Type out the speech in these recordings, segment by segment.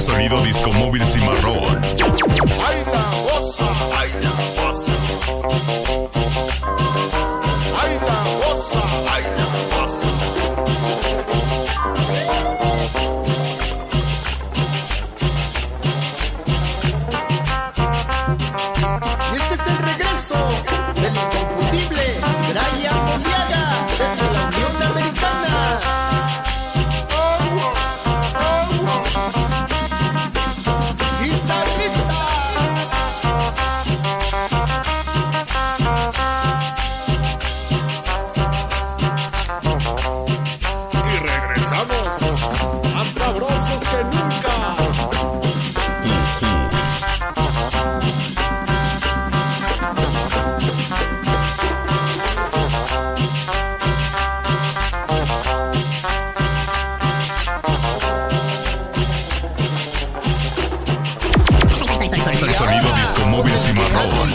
Sonido disco móvil Cimarron. ¡Ay la goza! ¡Ay la goza! ¡Ay la goza! ¡Ay la goza! Y este es el regreso del inconfundible Brian Moliaga desde la Unión Americana. Más sabrosos que nunca. Sonido disco móvil Cimarron.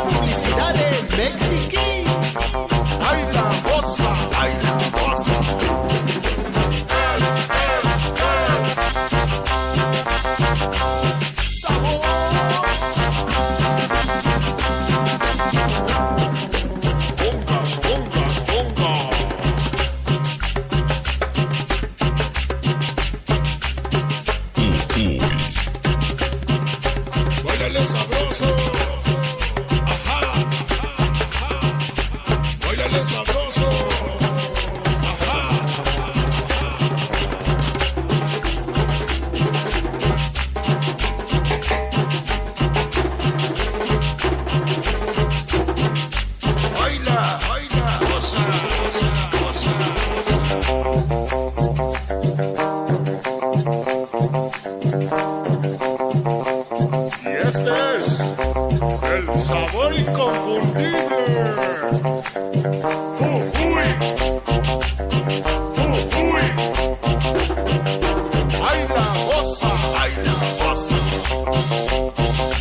Publicidades Mexiquí. ¡Ay la goza! ¡Ay la goza! ¡Báilale sabroso! ¡Ajá! ¡Báilale sabroso! ¡Ajá! ¡Baila! ¡Baila! ¡Goza! ¡Goza! Y este es el sabor inconfundible. ¡Uy! ¡Uy! ¡Ay la goza! ¡Ay la goza!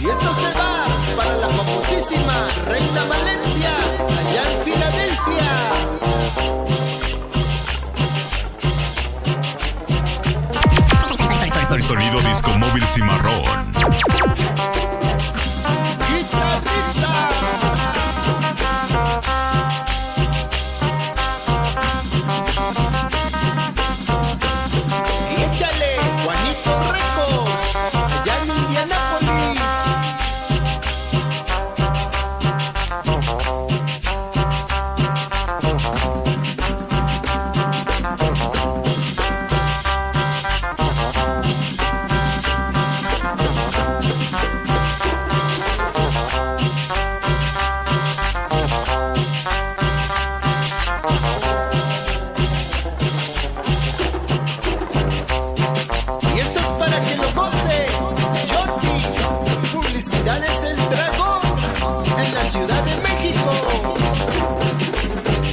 Y esto se va para la famosísima Reina Valencia, allá en Filadelfia. Sonido disco móvil Cimarron. Y échale Juanito Recos, allá en Indianápolis. Y esto es para que lo goce Jordi. Publicidades El Dragón en la Ciudad de México.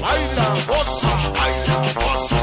¡Ay la goza! ¡Ay la goza!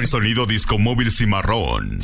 Sonido disco móvil Cimarron.